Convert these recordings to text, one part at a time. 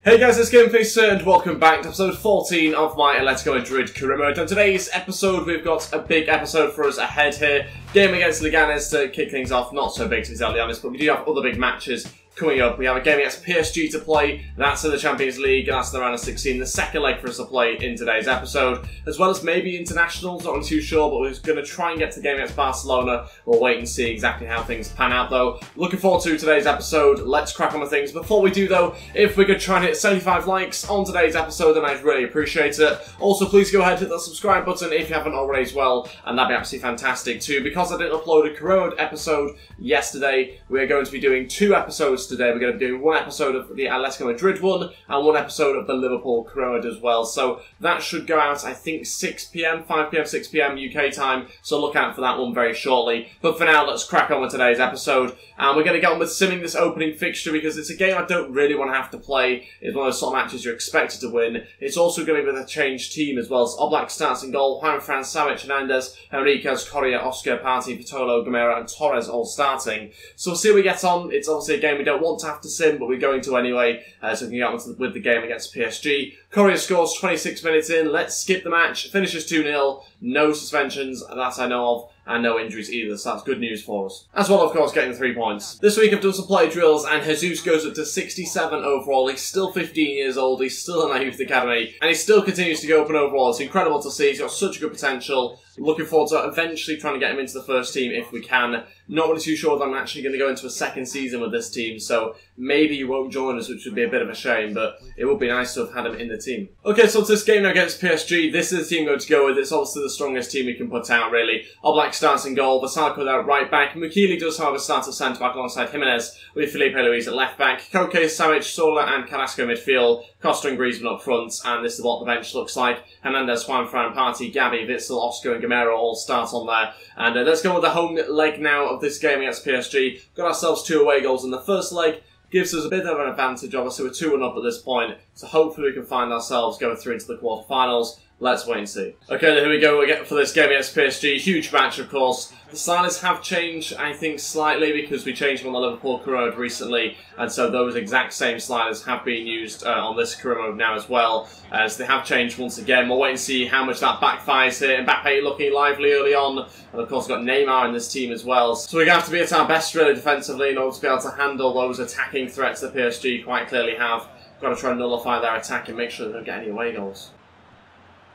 Hey guys, it's Ep14 and welcome back to episode 14 of my Atletico Madrid career mode. On today's episode, we've got a big episode for us ahead here. Game against Leganes to kick things off, not so big to be totally honest, but we do have other big matches coming up. We have a game against PSG to play, that's in the Champions League, and that's in the round of 16, the second leg for us to play in today's episode, as well as maybe internationals, not really too sure, but we're going to try and get to the game against Barcelona. We'll wait and see exactly how things pan out though. Looking forward to today's episode. Let's crack on with things. Before we do though, if we could try and hit 75 likes on today's episode, then I'd really appreciate it. Also, please go ahead and hit that subscribe button if you haven't already as well, and that'd be absolutely fantastic too. Because I didn't upload a career mode episode yesterday, we're going to be doing 2 episodes today. We're going to be doing 1 episode of the Atletico Madrid one and 1 episode of the Liverpool career mode as well. So that should go out, I think, 6 PM, 5 PM, 6 PM UK time. So look out for that one very shortly. But for now, let's crack on with today's episode. And we're going to get on with simming this opening fixture because it's a game I don't really want to have to play. It's one of those sort of matches you're expected to win. It's also going to be with a changed team as well. So Oblak starts in goal, Juan-Fran, Savic, Hernandez, Henriquez, Correa, Oscar, Partey, Vitolo, Gamera and Torres all starting. So we'll see how we get on. It's obviously a game we don't want to have to sim, but we're going to anyway, so we can get on with the game against PSG. Correa scores 26 minutes in. Let's skip the match. Finishes 2-0. No suspensions that I know of, and no injuries either, so that's good news for us. As well, of course, getting the 3 points. This week I've done some play drills, and Jesus goes up to 67 overall. He's still 15 years old, he's still in our youth academy, and he still continues to go up in overall. It's incredible to see. He's got such good potential. Looking forward to eventually trying to get him into the first team if we can. Not really too sure that I'm actually going to go into a second season with this team, so maybe he won't join us, which would be a bit of a shame, but it would be nice to have had him in the team. Okay, so it's this game now against PSG. This is the team I'm going to go with. It's obviously the strongest team we can put out, really. Oblak starts in goal, Vasalco out right back. Mukili does, however, start at centre-back alongside Jimenez, with Felipe Luis at left-back. Koke, Savic, Sola and Carrasco midfield. Costa and Griezmann up front, and this is what the bench looks like. Hernandez, Juan-Fran, Partey, Gabi, Witsel, Oscar and Gamera all start on there. And let's go with the home leg now of this game against PSG. Got ourselves 2 away goals in the first leg. Gives us a bit of an advantage, obviously we're 2-1 up at this point, so hopefully we can find ourselves going through into the quarterfinals. Let's wait and see. Okay, here we go again for this game against PSG. Huge match, of course. The sliders have changed, I think, slightly because we changed them on the Liverpool career mode recently, and so those exact same sliders have been used on this career mode now as well. So they have changed once again. We'll wait and see how much that backfires here. Mbappe looking lively early on, and of course we've got Neymar in this team as well. So we're going to have to be at our best really defensively in order to be able to handle those attacking threats that PSG quite clearly have. Got to try and nullify their attack and make sure they don't get any away goals.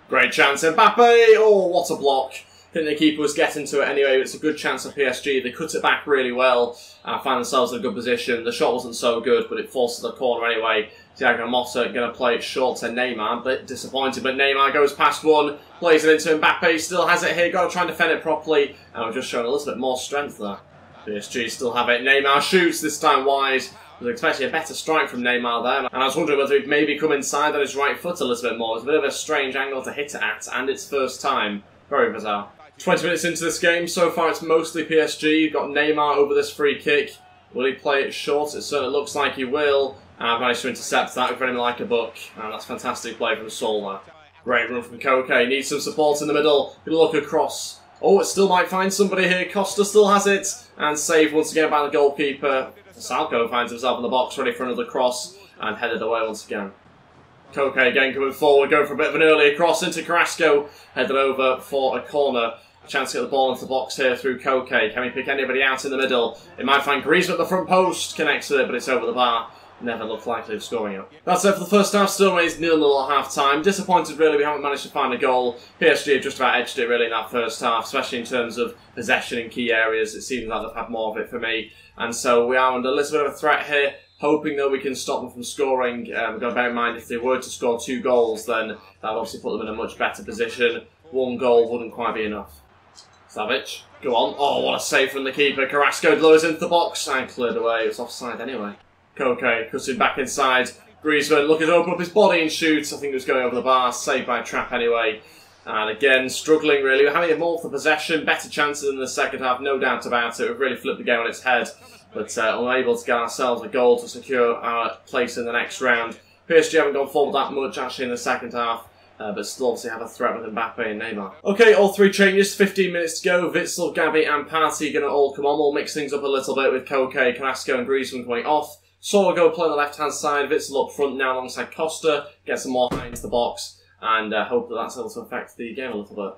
Great chance, Mbappe! Oh, what a block. I think the keeper was getting to it anyway, but it's a good chance for PSG. They cut it back really well and find themselves in a good position. The shot wasn't so good, but it forces the corner anyway. Thiago Motta going to play it short to Neymar. A bit disappointed, but Neymar goes past one, plays it into Mbappe, still has it here, got to try and defend it properly, and we've just shown a little bit more strength there. PSG still have it. Neymar shoots, this time wide. I was expecting a better strike from Neymar there, and I was wondering whether he'd maybe come inside on his right foot a little bit more. It's a bit of a strange angle to hit it at, and it's first time. Very bizarre. 20 minutes into this game, so far it's mostly PSG. You've got Neymar over this free kick. Will he play it short? It certainly looks like he will. And I've managed to intercept that with him like a buck. And that's fantastic play from Sola. Great run from Koke. Needs some support in the middle. Gonna look across. Oh, it still might find somebody here. Costa still has it. And saved once again by the goalkeeper. Salco finds himself in the box ready for another cross. And headed away once again. Koke again coming forward. Going for a bit of an earlier cross into Carrasco. Headed over for a corner. Chance to get the ball into the box here through Koke. Can we pick anybody out in the middle? It might find Griezmann at the front post. Connects with it, but it's over the bar. Never looked likely of scoring it. That's it for the first half. Still raised 0-0 at half-time. Disappointed, really, we haven't managed to find a goal. PSG have just about edged it, really, in that first half, especially in terms of possession in key areas. It seems like they've had more of it for me. And so we are under a little bit of a threat here. Hoping that we can stop them from scoring. We've got to bear in mind, if they were to score 2 goals, then that would obviously put them in a much better position. 1 goal wouldn't quite be enough. Savic, go on. Oh, what a save from the keeper. Carrasco lowers into the box and cleared away. It was offside anyway. Koke cuts it back inside. Griezmann looking to open up his body and shoots. I think it was going over the bar. Saved by a trap anyway. And again, struggling really. We're having more for possession. Better chances in the second half, no doubt about it. We've really flipped the game on its head. But unable to get ourselves a goal to secure our place in the next round. PSG haven't gone forward that much actually in the second half. But still obviously have a threat with Mbappe and Neymar. Okay, all 3 changes, 15 minutes to go. Witsel, Gabi and Partey going to all come on. We'll mix things up a little bit with Koke, Carrasco and Griezmann going off. Saul will go play on the left-hand side. Witsel up front now alongside Costa. Get some more height into the box. And hope that that's able to affect the game a little bit.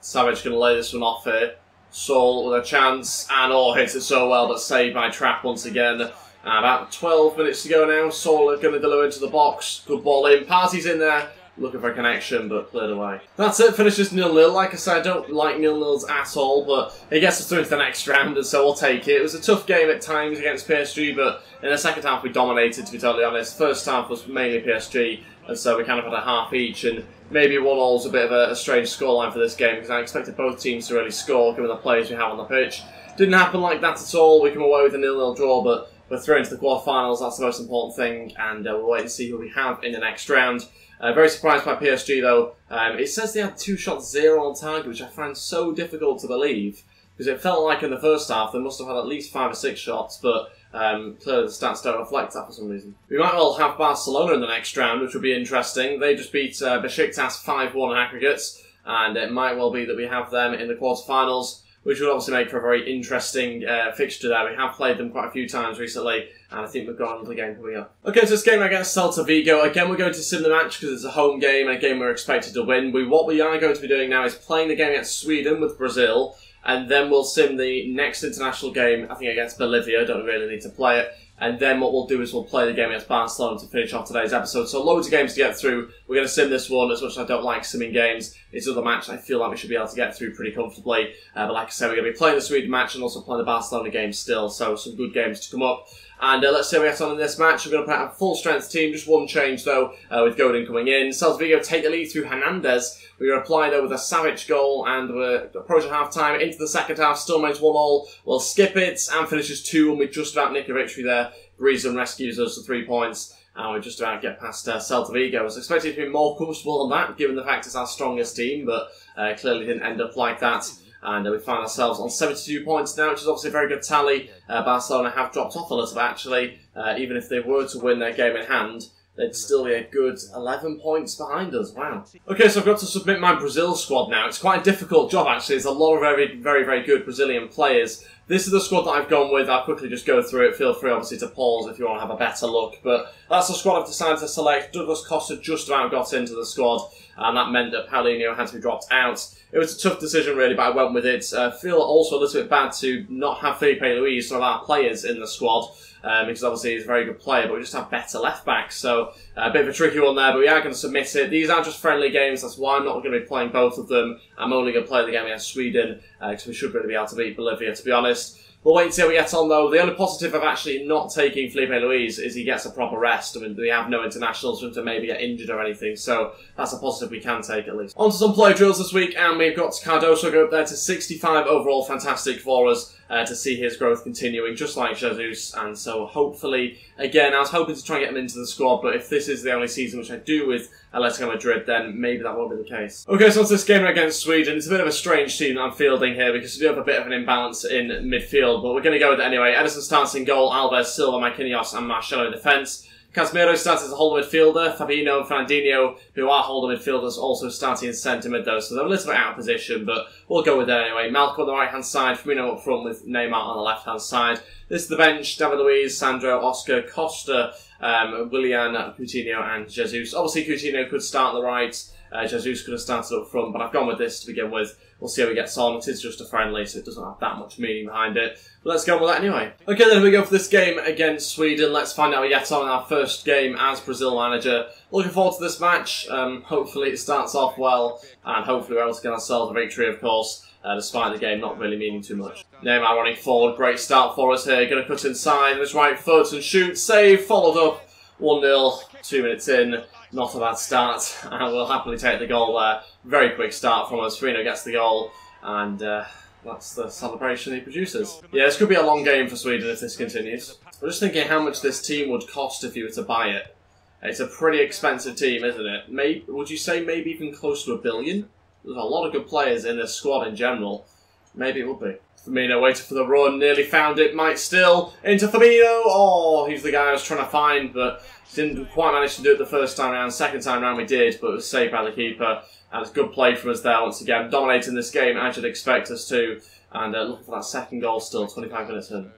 Savage going to lay this one off here. Saul with a chance. And hits it so well, but saved by Trap once again. About 12 minutes to go now. Saul going to deliver into the box. Good ball in. Party's in there. Looking for a connection, but cleared away. That's it. Finishes 0-0. Like I said, I don't like 0-0s at all, but it gets us through into the next round, and so we'll take it. It was a tough game at times against PSG, but in the second half we dominated, to be totally honest. First half was mainly PSG, and so we kind of had a half each, and maybe 1-0 is a bit of a strange scoreline for this game, because I expected both teams to really score, given the players we have on the pitch. Didn't happen like that at all. We come away with a 0-0 draw, but we're through into the quarterfinals. That's the most important thing, and we'll wait and see who we have in the next round. Very surprised by PSG though. It says they had 2 shots 0 on target, which I find so difficult to believe, because it felt like in the first half they must have had at least 5 or 6 shots, but clearly the stats don't reflect that for some reason. We might well have Barcelona in the next round, which would be interesting. They just beat Besiktas 5-1 in aggregates, and it might well be that we have them in the quarterfinals, which would obviously make for a very interesting fixture there. We have played them quite a few times recently, and I think we've got another game coming up. Okay, so this game against Celta Vigo. Again, we're going to sim the match because it's a home game, and a game we're expected to win. What we are going to be doing now is playing the game against Sweden with Brazil, and then we'll sim the next international game, I think against Bolivia. Don't really need to play it. And then what we'll do is we'll play the game against Barcelona to finish off today's episode. So loads of games to get through. We're going to sim this one. As much as I don't like simming games, it's another match I feel like we should be able to get through pretty comfortably. But like I said, we're going to be playing the Sweden match and also playing the Barcelona game still. So some good games to come up. And let's see how we get on in this match. We're going to put out a full-strength team. Just one change, though, with Godin coming in. Celta Vigo take the lead through Hernandez. We reply, though, with a Savage goal, and we're approaching half-time. Into the second half, still makes 1-1. We'll skip it, and finishes 2, and we just about nick a victory there. Breezem rescues us for 3 points, and we just about get past Celta Vigo. I was expecting to be more comfortable than that, given the fact it's our strongest team, but clearly didn't end up like that. And we find ourselves on 72 points now, which is obviously a very good tally. Barcelona have dropped off a little bit, actually. Even if they were to win their game in hand, they'd still be a good 11 points behind us. Wow. Okay, so I've got to submit my Brazil squad now. It's quite a difficult job, actually. There's a lot of very good Brazilian players. This is the squad that I've gone with. I'll quickly just go through it. Feel free, obviously, to pause if you want to have a better look. But that's the squad I've decided to select. Douglas Costa just about got into the squad, and that meant that Paulinho had to be dropped out. It was a tough decision, really, but I went with it. I feel also a little bit bad to not have Felipe Luis, one of our players, in the squad, because obviously he's a very good player, but we just have better left-backs. So a bit of a tricky one there, but we are going to submit it. These are just friendly games. That's why I'm not going to be playing both of them. I'm only going to play the game against Sweden, because we should really be able to beat Bolivia, to be honest. We'll wait and see how we get on, though. The only positive of actually not taking Felipe Luis is he gets a proper rest. I mean, we have no internationals for him to maybe get injured or anything, so that's a positive we can take at least. On to some play drills this week, and we've got Cardoso go up there to 65 overall. Fantastic for us to see his growth continuing, just like Jesus. And so hopefully, again, I was hoping to try and get him into the squad, but if this is the only season which I do with Atletico Madrid, then maybe that won't be the case. Okay, so it's this game against Sweden. It's a bit of a strange team that I'm fielding here because we do have a bit of an imbalance in midfield, but we're going to go with it anyway. Edison starts in goal, Alves, Silva, Marquinhos, and Marcelo in defence. Casemiro starts as a holder midfielder. Fabinho and Fernandinho, who are holder midfielders, also starting in centre mid though, so they're a little bit out of position, but we'll go with it anyway. Malcolm on the right hand side, Firmino up front with Neymar on the left hand side. This is the bench: David Luiz, Sandro, Oscar, Costa, Willian, Coutinho, and Jesus. Obviously, Coutinho could start on the right. Jesus could have started up front, but I've gone with this to begin with. We'll see how he gets on. It is just a friendly, so it doesn't have that much meaning behind it. But let's go with that anyway. Okay, then we go for this game against Sweden. Let's find out how we get on in our first game as Brazil manager. Looking forward to this match. Hopefully it starts off well, and hopefully we're able to get ourselves a victory, of course. Despite the game not really meaning too much. Neymar running forward, great start for us here. Going to cut inside with his right foot and shoot, save, followed up 1-0, 2 minutes in. Not a bad start, and we'll happily take the goal there. Very quick start from us. Firmino gets the goal, and that's the celebration he produces. Yeah, this could be a long game for Sweden if this continues. I'm just thinking how much this team would cost if you were to buy it. It's a pretty expensive team, isn't it? Would you say maybe even close to $1 billion? There's a lot of good players in this squad in general. Maybe it would be. Firmino waited for the run, nearly found it, might still. Into Firmino! Oh, he's the guy I was trying to find, but didn't quite manage to do it the first time round. Second time round we did, but it was saved by the keeper. And it's good play from us there once again. Dominating this game as you'd expect us to. And looking for that second goal still, 25 minutes in.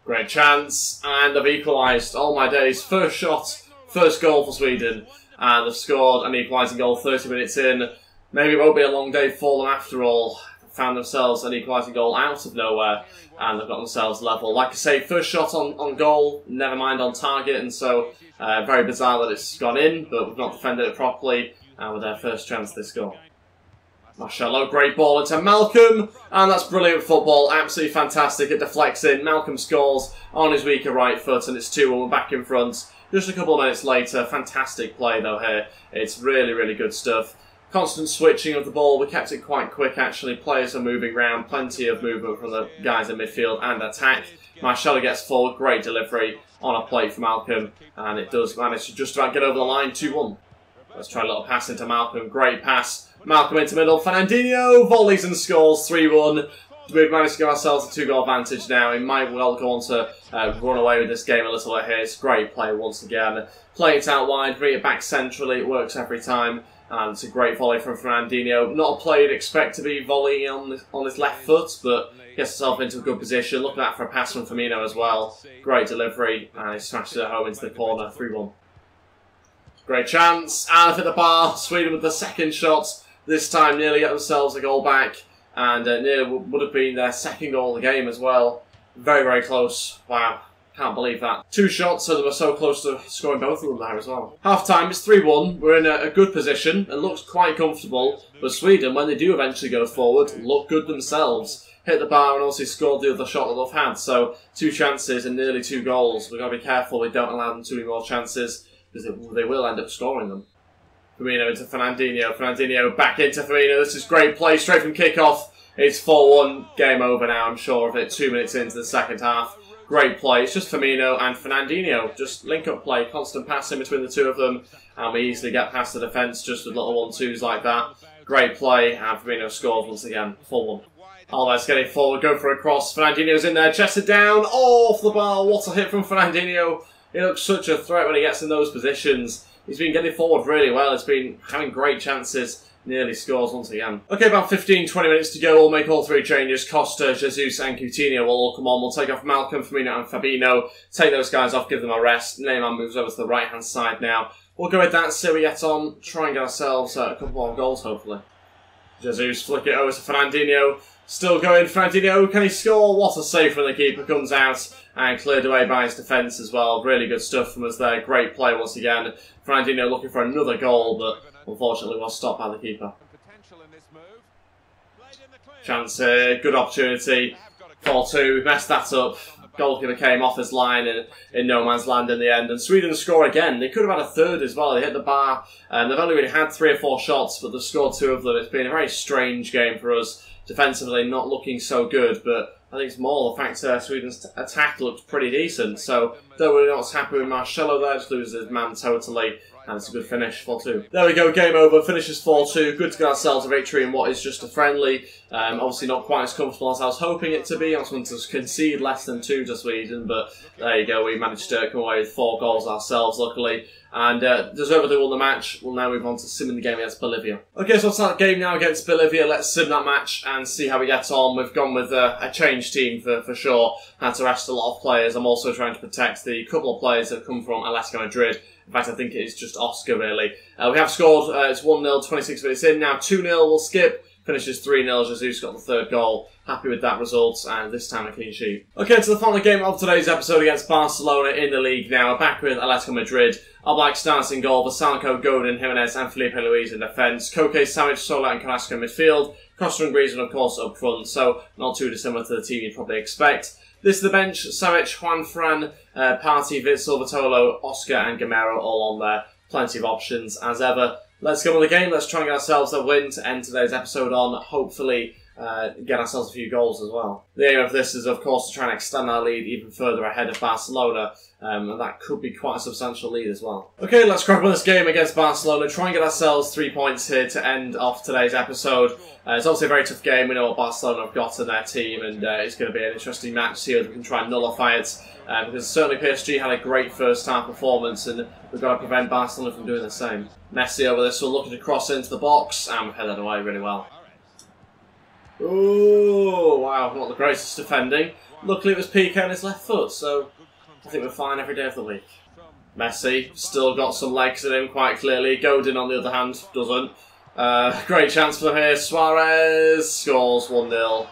Great chance, and they've equalised. Oh my days, first shot, first goal for Sweden, and they've scored an equalising goal 30 minutes in. Maybe it won't be a long day for them after all. Found themselves an equalising goal out of nowhere, and they've got themselves level. Like I say, first shot on goal, never mind on target, and so very bizarre that it's gone in, but we've not defended it properly, and with their first chance they score. Marcelo, great ball into Malcolm, and that's brilliant football, absolutely fantastic. It deflects in, Malcolm scores on his weaker right foot, and it's 2-1, we're back in front. Just a couple of minutes later, fantastic play though here. It's really, really good stuff. Constant switching of the ball, we kept it quite quick actually. Players are moving around, plenty of movement from the guys in midfield and attack. Marcelo gets forward, great delivery on a plate for Malcolm, and it does manage to just about get over the line, 2-1. Let's try a little pass into Malcolm, great pass. Malcolm into middle, Fernandinho volleys and scores, 3-1. We've managed to give ourselves a 2-goal advantage now. He might well go on to run away with this game a little bit here. It's great play once again. Play it out wide, bring it back centrally, it works every time. And it's a great volley from Fernandinho. Not a play you'd expect to be volleying on his left foot, but gets himself into a good position. Look at that for a pass from Firmino as well. Great delivery, and he smashes it home into the corner, 3-1. Great chance, and off at the bar. Sweden with the second shot. This time nearly get themselves a goal back, and nearly would have been their second goal of the game as well. Very, very close. Wow. Can't believe that. 2 shots, so they were so close to scoring both of them there as well. Half time, it's 3-1. We're in a good position and looks quite comfortable. But Sweden, when they do eventually go forward, look good themselves. Hit the bar and also scored the other shot that they've had. So 2 chances and nearly 2 goals. We've got to be careful we don't allow them too many more chances, because they will end up scoring them. Firmino into Fernandinho. Fernandinho back into Firmino. This is great play straight from kickoff. It's 4-1. Game over now, I'm sure of it. 2 minutes into the second half. Great play. It's just Firmino and Fernandinho. Just link-up play, constant passing between the two of them, and we easily get past the defence just with little 1-2s like that. Great play, and Firmino scores once again. 4-1. Alves getting forward, go for a cross. Fernandinho's in there, chested down, off the bar. What a hit from Fernandinho. He looks such a threat when he gets in those positions. He's been getting forward really well. He's been having great chances. Nearly scores once again. Okay, about 15-20 minutes to go. We'll make all 3 changes. Costa, Jesus and Coutinho will all come on. We'll take off Malcolm, Firmino and Fabinho. Take those guys off, give them a rest. Neymar moves over to the right-hand side now. We'll go with that, see how we get on. Try and get ourselves a couple more goals, hopefully. Jesus, flick it over to Fernandinho. Still going, Fernandinho, can he score? What a save from the keeper, comes out and cleared away by his defence as well. Really good stuff from us there. Great play once again. Fernandinho looking for another goal, but unfortunately was stopped by the keeper. Chance here, good opportunity. 4-2, messed that up. Goalkeeper came off his line in no man's land in the end. And Sweden score again. They could have had a third as well. They hit the bar. And they've only really had 3 or 4 shots, but they've scored 2 of them. It's been a very strange game for us. Defensively not looking so good, but I think it's more the fact that Sweden's attack looked pretty decent. So, though we're not happy with Marcelo there, just loses his man totally. And it's a good finish, 4-2. There we go, game over, finishes 4-2. Good to get ourselves a victory in what is just a friendly. Obviously not quite as comfortable as I was hoping it to be. I was wanting to concede less than 2 to Sweden, but there you go, we managed to come away with 4 goals ourselves, luckily. And deservedly won the match. We'll now move on to simming the game against Bolivia. Okay, so let's start the game now against Bolivia. Let's sim that match and see how we get on. We've gone with a change team for sure. Had to rest a lot of players. I'm also trying to protect the couple of players that have come from Atletico Madrid. In fact, I think it is just Oscar, really. We have scored. It's 1-0, 26 minutes in. Now 2-0, we'll skip. Finishes 3-0. Jesus got the 3rd goal. Happy with that result, and this time a clean sheet. Okay, to the final game of today's episode against Barcelona in the league now. Back with Atletico Madrid. Our Black Stars in goal. Vasalco, Godin, Jimenez, and Felipe Luis in defence. Koke, Savic, Sola, and Carrasco in midfield. Costa and Griezmann, of course, up front. So, not too dissimilar to the team you'd probably expect. This is the bench. Savic, Juan Fran, Partey, Witsel, Vitolo, Oscar, and Gamero all on there. Plenty of options as ever. Let's go on the game. Let's try and get ourselves a win to end today's episode on. Hopefully, get ourselves a few goals as well. The aim of this is, of course, to try and extend our lead even further ahead of Barcelona. And that could be quite a substantial lead as well. Okay, let's crack on this game against Barcelona. Try and get ourselves 3 points here to end off today's episode. It's obviously a very tough game. We know what Barcelona have got in their team, and it's going to be an interesting match here. We can try and nullify it. Because certainly PSG had a great first half performance, and we've got to prevent Barcelona from doing the same. Messi over this one, looking to cross into the box, and we've headed away really well. Oh, wow, not the greatest defending. Luckily it was Piqué on his left foot, so I think we're fine every day of the week. Messi, still got some legs in him quite clearly. Godin, on the other hand, doesn't. Great chance for them here. Suarez scores 1-0.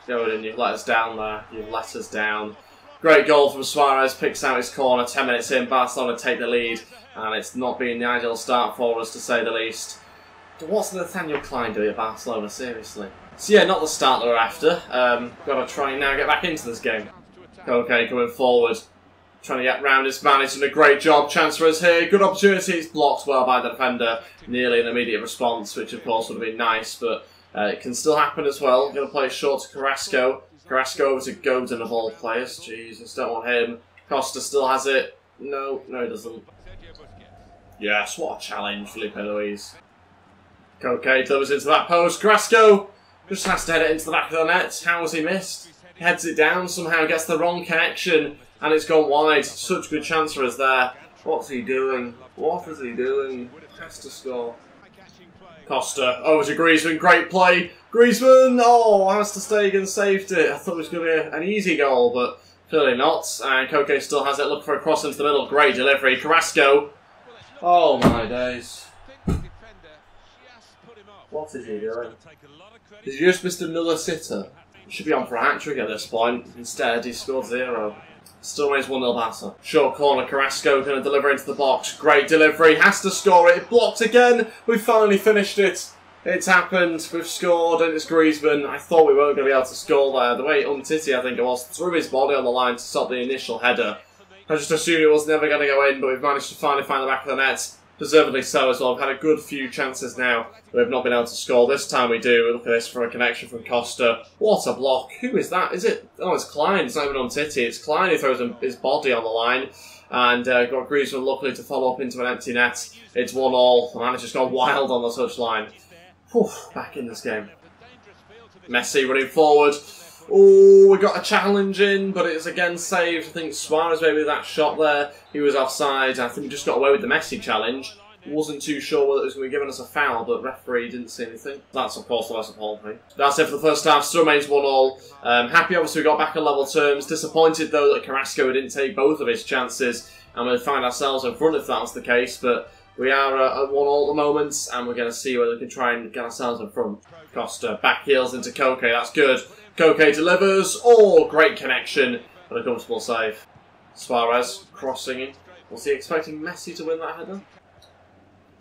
Godin, you've let us down there. You've let us down. Great goal from Suarez, picks out his corner. 10 minutes in, Barcelona take the lead, and it's not been the ideal start for us, to say the least. What's Nathaniel Klein doing at Barcelona, seriously? So yeah, not the start that we're after. Got to try and now get back into this game. Okay, coming forward. Trying to get round his man. He's done a great job. Chance for us here. Good opportunity. It's blocked well by the defender. Nearly an immediate response, which of course would have been nice, but it can still happen as well. Going to play short to Carrasco. Carrasco over to Godin of all players. Jesus, don't want him. Costa still has it. No, he doesn't. Yes, what a challenge, Felipe Luis. Okay, delivers into that post. Carrasco just has to head it into the back of the net. How has he missed? Heads it down, somehow gets the wrong connection, and it's gone wide. Such good chance for us there. What's he doing? What is he doing? Has to score. Costa over to Griezmann. Great play. Griezmann, has to stay and saved it. I thought it was going to be an easy goal, but clearly not. And Koke still has it. Look for a cross into the middle. Great delivery. Carrasco. Oh my days. What is he doing? He's just missed another sitter. He should be on for a hat-trick at this point. Instead, he scored 0. Still remains 1-0 Barca. Short corner, Carrasco going to deliver into the box. Great delivery, has to score it. Blocked again. We've finally finished it. It's happened. We've scored, and it's Griezmann. I thought we weren't going to be able to score there. The way Umtiti, I think it was, threw his body on the line to stop the initial header. I just assumed it was never going to go in, but we've managed to finally find the back of the net. Deservedly so as well. We've had a good few chances now. We've not been able to score. This time we do. Look at this for a connection from Costa. What a block. Who is that? Is it? Oh, it's Klein. It's not even on Titi. It's Klein who throws his body on the line. And got Griezmann luckily to follow up into an empty net. It's 1-1. The manager's gone wild on the touchline. Back in this game. Messi running forward. Oh, we got a challenge in, but it's again saved. I think Suarez maybe that shot there. He was offside. I think we just got away with the Messi challenge. Wasn't too sure whether it was going to be giving us a foul, but referee didn't see anything. That's of course the most important thing. That's it for the first half. Still remains 1-1. Happy obviously we got back on level terms. Disappointed though that Carrasco didn't take both of his chances, and we'll find ourselves in front if that was the case. But we are at 1-1 at the moment, and we're going to see whether we can try and get ourselves in front. Costa back heels into Koke. That's good. Koke delivers. Oh, great connection. But a comfortable save. Suarez crossing in. Was he expecting Messi to win that header?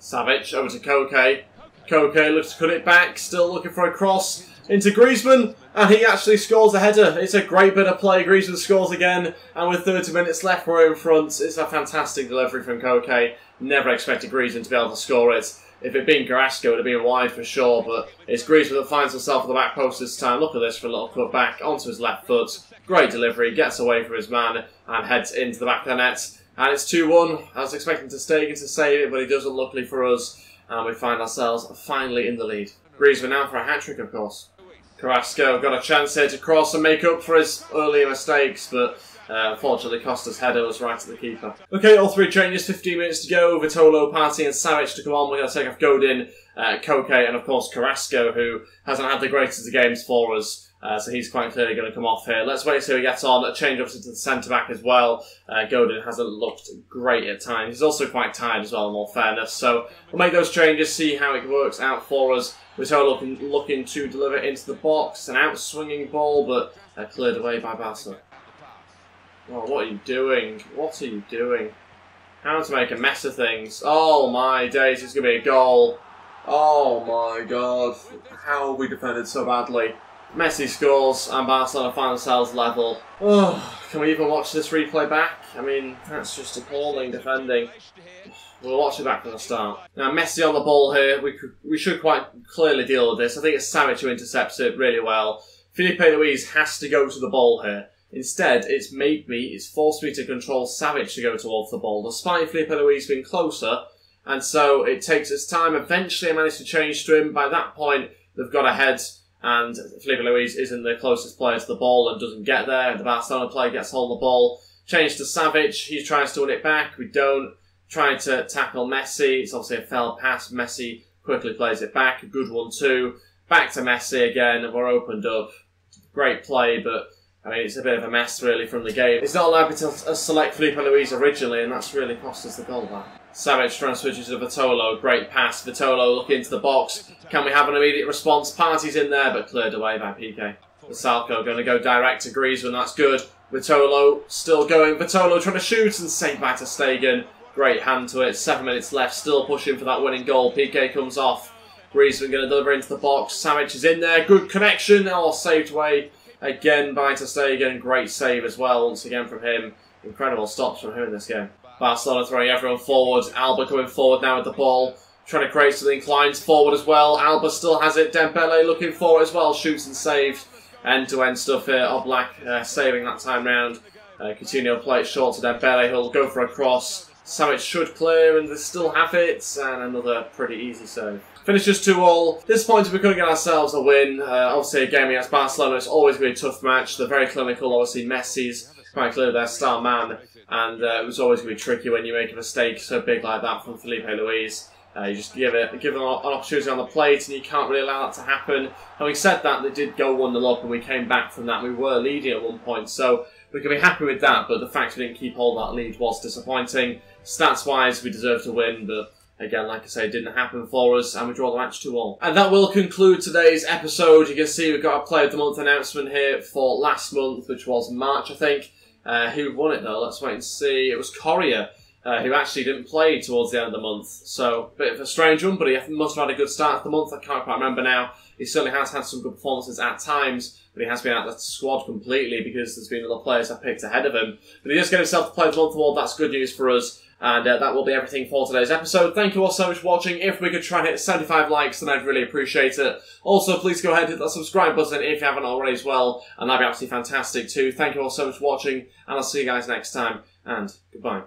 Savic over to Koke. Koke looks to cut it back. Still looking for a cross into Griezmann. And he actually scores a header. It's a great bit of play. Griezmann scores again. And with 30 minutes left, we're in front. It's a fantastic delivery from Koke. Never expected Griezmann to be able to score it. If it had been Carrasco, it would have been wide for sure, but it's Griezmann that finds himself at the back post this time. Look at this for a little cut back onto his left foot. Great delivery, gets away from his man and heads into the back of the net. And it's 2-1. I was expecting to Stegen to save it, but he doesn't, luckily for us. And we find ourselves finally in the lead. Griezmann now for a hat-trick, of course. Carrasco got a chance here to cross and make up for his earlier mistakes, but unfortunately, Costa's header was right at the keeper. Okay, all 3 changes, 15 minutes to go. Vitolo, Partey and Savic to come on. We're going to take off Godin, Koke and of course Carrasco, who hasn't had the greatest of games for us. So he's quite clearly going to come off here. Let's wait till he gets on. A change obviously to the centre-back as well. Godin hasn't looked great at times. He's also quite tired as well, in all fairness. So we'll make those changes, see how it works out for us. Vitolo looking to deliver into the box. An out-swinging ball, but cleared away by Barca. Oh, what are you doing? What are you doing? How to make a mess of things. Oh my days, it's going to be a goal. Oh my god. How have we defended so badly? Messi scores and Barcelona find themselves level. Oh, can we even watch this replay back? I mean, that's just appalling defending. We'll watch it back from the start. Now, Messi on the ball here. We should quite clearly deal with this. I think it's Savic who intercepts it really well. Felipe Luis has to go to the ball here. Instead, it's forced me to control Savic to go towards the ball, despite Felipe Luis being closer. And so it takes its time. Eventually, I managed to change to him. By that point, they've got ahead, and Felipe Luis isn't the closest player to the ball and doesn't get there. The Barcelona player gets hold of the ball. Change to Savic. He tries to win it back. We don't. Trying to tackle Messi. It's obviously a failed pass. Messi quickly plays it back. A good one too. Back to Messi again. We're opened up. Great play, but I mean, it's a bit of a mess really from the game. He's not allowed me to select Felipe Luis originally, and that's really cost us the goal there. Savic trying to switch to Vitolo. Great pass. Vitolo looking into the box. Can we have an immediate response? Party's in there, but cleared away by Piqué. Vasalco going to go direct to Griezmann. That's good. Vitolo still going. Vitolo trying to shoot and saved by ter Stegen. Great hand to it. 7 minutes left. Still pushing for that winning goal. Piqué comes off. Griezmann going to deliver into the box. Savic is in there. Good connection. Oh, saved away again by ter Stegen. Great save as well once again from him. Incredible stops from him in this game. Barcelona throwing everyone forward. Alba coming forward now with the ball. Trying to create something. Klein's forward as well. Alba still has it. Dembele looking for it as well. Shoots and saved. End-to-end stuff here. Oblak saving that time round. Coutinho play it short to Dembele. He'll go for a cross. Savic should clear and they still have it. And another pretty easy save. Finishes 2-2. Disappointed we couldn't get ourselves a win. Obviously a game against Barcelona, it's always going to be a tough match. They're very clinical. Obviously Messi's quite clearly their star man. And it was always going to be tricky when you make a mistake so big like that from Felipe Luis. You just give them an opportunity on the plate and you can't really allow that to happen. Having said that, they did go 1-0 up and we came back from that. We were leading at one point, so we can be happy with that, but the fact we didn't keep hold of that lead was disappointing. Stats-wise, we deserved to win, but again, like I say, it didn't happen for us, and we draw the match 2-2. And that will conclude today's episode. You can see we've got a Player of the Month announcement here for last month, which was March, I think. Who won it, though? Let's wait and see. It was Correa. Who actually didn't play towards the end of the month. So, a bit of a strange one, but he must have had a good start to the month. I can't quite remember now. He certainly has had some good performances at times, but he has been out of the squad completely because there's been other players I picked ahead of him. But he does get himself the Player of the Month award. That's good news for us. And that will be everything for today's episode. Thank you all so much for watching. If we could try and hit 75 likes, then I'd really appreciate it. Also, please go ahead and hit that subscribe button if you haven't already as well. And that'd be absolutely fantastic too. Thank you all so much for watching, and I'll see you guys next time. And goodbye.